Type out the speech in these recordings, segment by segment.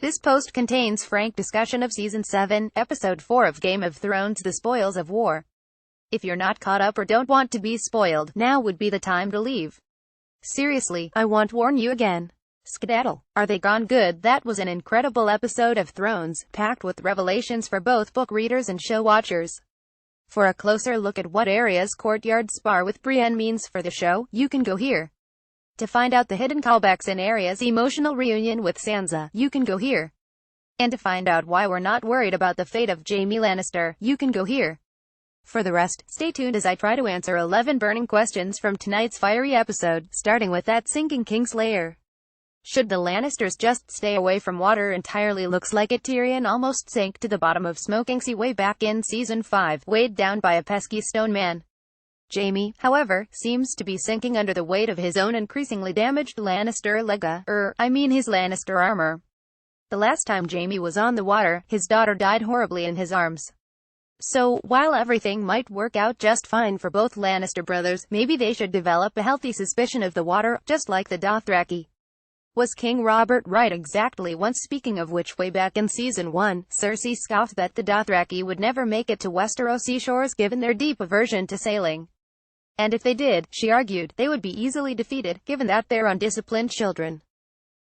This post contains frank discussion of Season 7, Episode 4 of Game of Thrones: The Spoils of War. If you're not caught up or don't want to be spoiled, now would be the time to leave. Seriously, I won't warn you again. Skedaddle. Are they gone? Good. That was an incredible episode of Thrones, packed with revelations for both book readers and show watchers. For a closer look at what Arya's courtyard spar with Brienne means for the show, you can go here. To find out the hidden callbacks in Arya's emotional reunion with Sansa, you can go here. And to find out why we're not worried about the fate of Jaime Lannister, you can go here. For the rest, stay tuned as I try to answer 11 burning questions from tonight's fiery episode, starting with that sinking Kingslayer. Should the Lannisters just stay away from water entirely? Looks like it. Tyrion almost sank to the bottom of smoking sea way back in Season 5, weighed down by a pesky stone man. Jaime, however, seems to be sinking under the weight of his own increasingly damaged Lannister his Lannister armor. The last time Jaime was on the water, his daughter died horribly in his arms. So, while everything might work out just fine for both Lannister brothers, maybe they should develop a healthy suspicion of the water, just like the Dothraki. Was King Robert right exactly once? Speaking of which, way back in Season 1, Cersei scoffed that the Dothraki would never make it to Westeros seashores given their deep aversion to sailing. And if they did, she argued, they would be easily defeated, given that they're undisciplined children.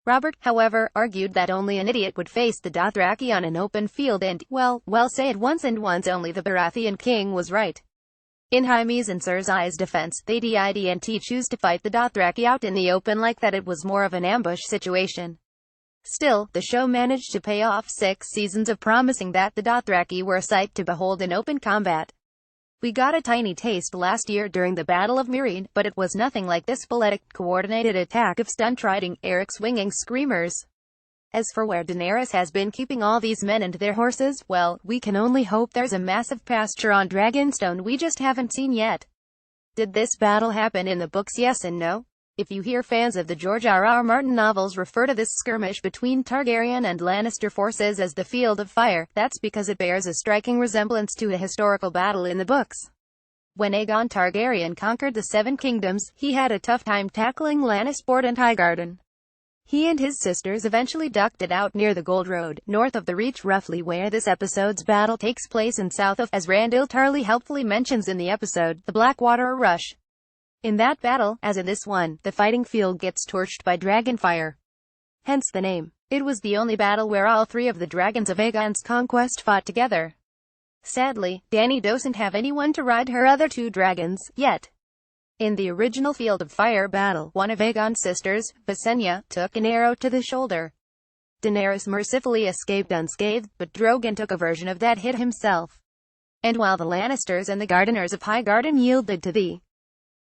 Robert, however, argued that only an idiot would face the Dothraki on an open field and, well, say it once and once only, the Baratheon king was right. In Jaime's and Cersei's defense, they didn't choose to fight the Dothraki out in the open like that. It was more of an ambush situation. Still, the show managed to pay off 6 seasons of promising that the Dothraki were a sight to behold in open combat. We got a tiny taste last year during the Battle of Meereen, but it was nothing like this balletic, coordinated attack of stunt-riding, air-swinging screamers. As for where Daenerys has been keeping all these men and their horses, well, we can only hope there's a massive pasture on Dragonstone we just haven't seen yet. Did this battle happen in the books? Yes and no. If you hear fans of the George R.R. Martin novels refer to this skirmish between Targaryen and Lannister forces as the Field of Fire, that's because it bears a striking resemblance to a historical battle in the books. When Aegon Targaryen conquered the Seven Kingdoms, he had a tough time tackling Lannisport and Highgarden. He and his sisters eventually ducked it out near the Gold Road, north of the Reach, roughly where this episode's battle takes place, and south of, as Randall Tarley helpfully mentions in the episode, the Blackwater Rush. In that battle, as in this one, the fighting field gets torched by dragonfire. Hence the name. It was the only battle where all 3 of the dragons of Aegon's conquest fought together. Sadly, Dany doesn't have anyone to ride her other 2 dragons, yet. In the original Field of Fire battle, one of Aegon's sisters, Visenya, took an arrow to the shoulder. Daenerys mercifully escaped unscathed, but Drogon took a version of that hit himself. And while the Lannisters and the Gardeners of Highgarden yielded to the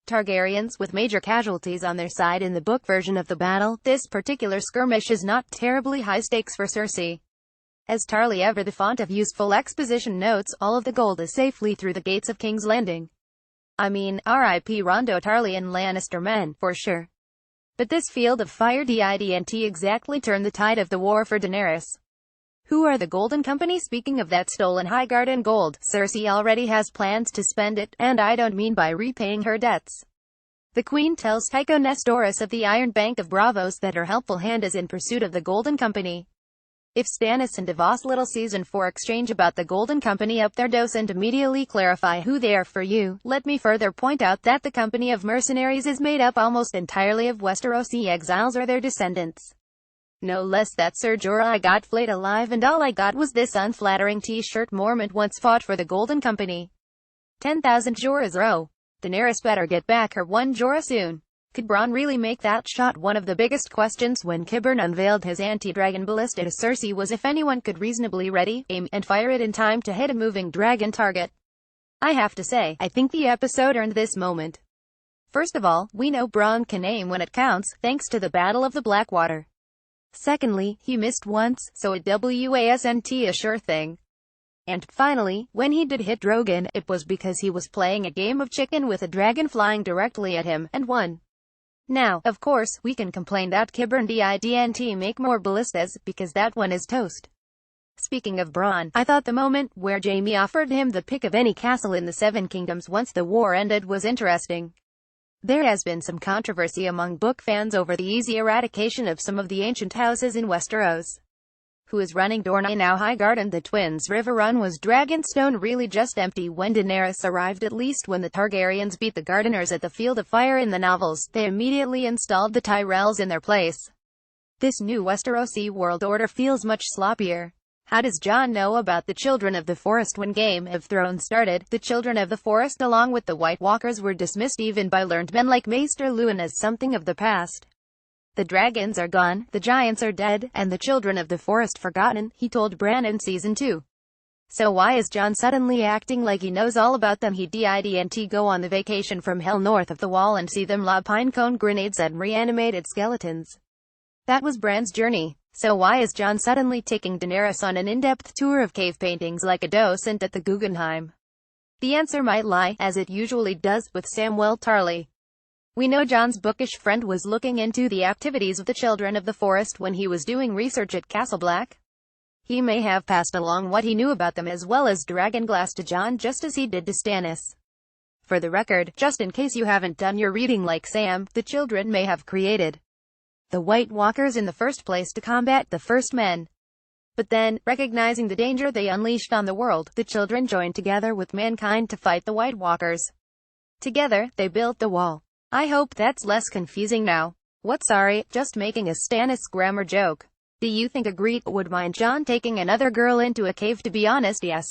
Targaryens, with major casualties on their side in the book version of the battle, this particular skirmish is not terribly high stakes for Cersei. As Tarley, ever the font of useful exposition, notes, all of the gold is safely through the gates of King's Landing. I mean, R.I.P. Rondo Tarley and Lannister men, for sure. But this Field of Fire didn't exactly turn the tide of the war for Daenerys. Who are the Golden Company? Speaking of that stolen Highgarden gold, Cersei already has plans to spend it, and I don't mean by repaying her debts. The Queen tells Tycho Nestoris of the Iron Bank of Bravos that her helpful hand is in pursuit of the Golden Company. If Stannis and Davos little Season 4 exchange about the Golden Company up there doesn't immediately clarify who they are for you, let me further point out that the company of mercenaries is made up almost entirely of Westerosi exiles or their descendants. No less. That Ser Jorah I got flayed alive, and all I got was this unflattering t-shirt. Mormont once fought for the Golden Company. 10,000 Jorahs row. Daenerys better get back her 1 Jorah soon. Could Bronn really make that shot? One of the biggest questions when Qyburn unveiled his anti-dragon ballista to Cersei was if anyone could reasonably ready, aim, and fire it in time to hit a moving dragon target. I have to say, I think the episode earned this moment. First of all, we know Bronn can aim when it counts, thanks to the Battle of the Blackwater. Secondly, he missed once, so it wasn't a sure thing. And, finally, when he did hit Drogon, it was because he was playing a game of chicken with a dragon flying directly at him, and won. Now, of course, we can complain that Qyburn didn't make more ballistas, because that one is toast. Speaking of Bronn, I thought the moment where Jaime offered him the pick of any castle in the Seven Kingdoms once the war ended was interesting. There has been some controversy among book fans over the easy eradication of some of the ancient houses in Westeros. who is running Dorne now Highgarden. The twins' river run was Dragonstone really just empty when Daenerys arrived? At least when the Targaryens beat the Gardeners at the Field of Fire in the novels, they immediately installed the Tyrells in their place. This new Westerosi world order feels much sloppier. How does Jon know about the Children of the Forest? When Game of Thrones started, the Children of the Forest along with the White Walkers were dismissed even by learned men like Maester Luwin as something of the past. The dragons are gone, the giants are dead, and the Children of the Forest forgotten, he told Bran in Season 2. So why is Jon suddenly acting like he knows all about them? He didn't go on the vacation from hell north of the Wall and see them lob pinecone grenades at reanimated skeletons. That was Bran's journey. So why is Jon suddenly taking Daenerys on an in-depth tour of cave paintings like a docent at the Guggenheim? The answer might lie, as it usually does, with Samwell Tarly. We know Jon's bookish friend was looking into the activities of the Children of the Forest when he was doing research at Castle Black. He may have passed along what he knew about them as well as Dragonglass to Jon, just as he did to Stannis. For the record, just in case you haven't done your reading like Sam, the children may have created the White Walkers in the first place to combat the First Men. But then, recognizing the danger they unleashed on the world, the children joined together with mankind to fight the White Walkers. Together, they built the wall. I hope that's less confusing now. What? Sorry, just making a Stannis grammar joke. Do you think Ygritte would mind Jon taking another girl into a cave? To be honest, yes.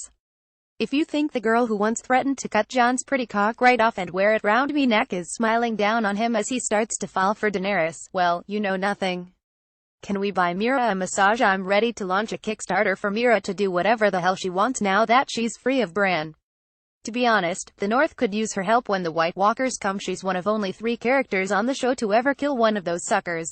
If you think the girl who once threatened to cut Jon's pretty cock right off and wear it round me neck is smiling down on him as he starts to fall for Daenerys, well, you know nothing. Can we buy Mira a massage? I'm ready to launch a Kickstarter for Mira to do whatever the hell she wants now that she's free of Bran. To be honest, the North could use her help when the White Walkers come. She's one of only 3 characters on the show to ever kill one of those suckers.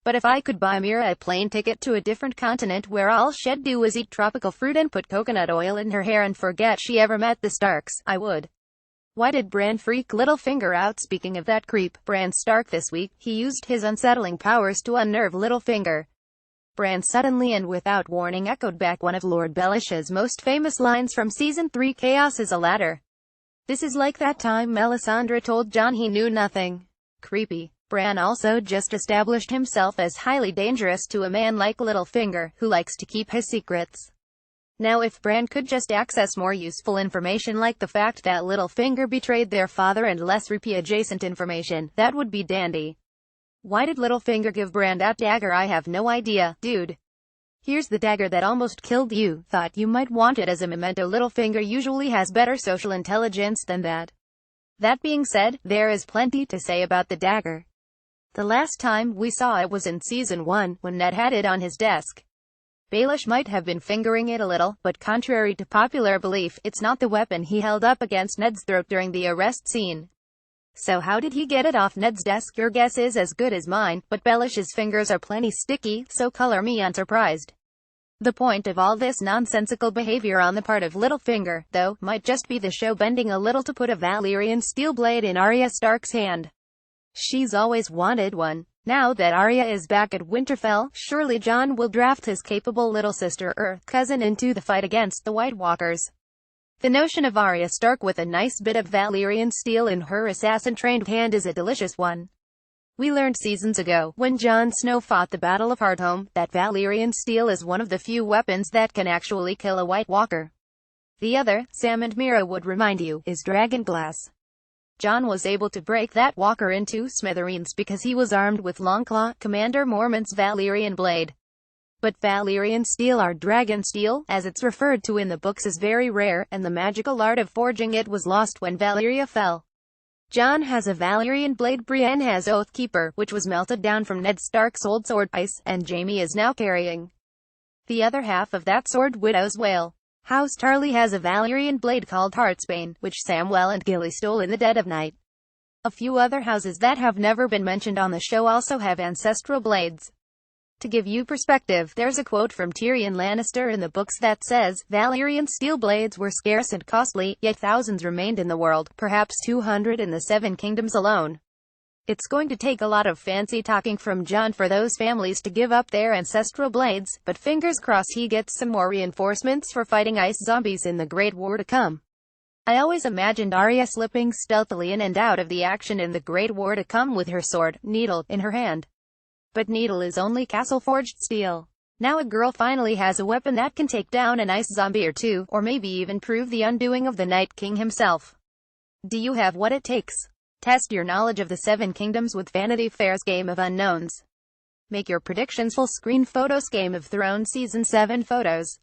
But if I could buy Mira a plane ticket to a different continent where all she'd do is eat tropical fruit and put coconut oil in her hair and forget she ever met the Starks, I would. Why did Bran freak Littlefinger out? Speaking of that creep, Bran Stark, this week, he used his unsettling powers to unnerve Littlefinger. Bran suddenly and without warning echoed back one of Lord Bellish's most famous lines from Season 3, "Chaos is a ladder." This is like that time Melisandre told Jon he knew nothing. Creepy. Bran also just established himself as highly dangerous to a man like Littlefinger, who likes to keep his secrets. Now if Bran could just access more useful information like the fact that Littlefinger betrayed their father and less Reapy-adjacent information, that would be dandy. Why did Littlefinger give Bran that dagger? I have no idea, dude. Here's the dagger that almost killed you. Thought you might want it as a memento. Littlefinger usually has better social intelligence than that. That being said, there is plenty to say about the dagger. The last time we saw it was in Season 1, when Ned had it on his desk. Baelish might have been fingering it a little, but contrary to popular belief, it's not the weapon he held up against Ned's throat during the arrest scene. So how did he get it off Ned's desk? Your guess is as good as mine, but Baelish's fingers are plenty sticky, so color me unsurprised. The point of all this nonsensical behavior on the part of Littlefinger, though, might just be the show bending a little to put a Valyrian steel blade in Arya Stark's hand. She's always wanted one. Now that Arya is back at Winterfell, surely Jon will draft his capable little sister or cousin into the fight against the White Walkers. The notion of Arya Stark with a nice bit of Valyrian steel in her assassin-trained hand is a delicious one. We learned seasons ago, when Jon Snow fought the Battle of Hardhome, that Valyrian steel is one of the few weapons that can actually kill a White Walker. The other, Sam and Mira would remind you, is Dragonglass. Jon was able to break that walker into smithereens because he was armed with Longclaw, Commander Mormont's Valyrian blade. But Valyrian steel, or dragon steel, as it's referred to in the books, is very rare, and the magical art of forging it was lost when Valyria fell. Jon has a Valyrian blade, Brienne has Oathkeeper, which was melted down from Ned Stark's old sword, Ice, and Jaime is now carrying the other half of that sword, Widow's Wail. House Tarly has a Valyrian blade called Heartsbane, which Samwell and Gilly stole in the dead of night. A few other houses that have never been mentioned on the show also have ancestral blades. To give you perspective, there's a quote from Tyrion Lannister in the books that says, "Valyrian steel blades were scarce and costly, yet thousands remained in the world, perhaps 200 in the 7 kingdoms alone." It's going to take a lot of fancy talking from Jon for those families to give up their ancestral blades, but fingers crossed he gets some more reinforcements for fighting ice zombies in the Great War to come. I always imagined Arya slipping stealthily in and out of the action in the Great War to come with her sword, Needle, in her hand. But Needle is only castle-forged steel. Now a girl finally has a weapon that can take down an ice zombie or two, or maybe even prove the undoing of the Night King himself. Do you have what it takes? Test your knowledge of the Seven Kingdoms with Vanity Fair's Game of Unknowns. Make your predictions. Full screen photos. Game of Thrones Season 7 photos.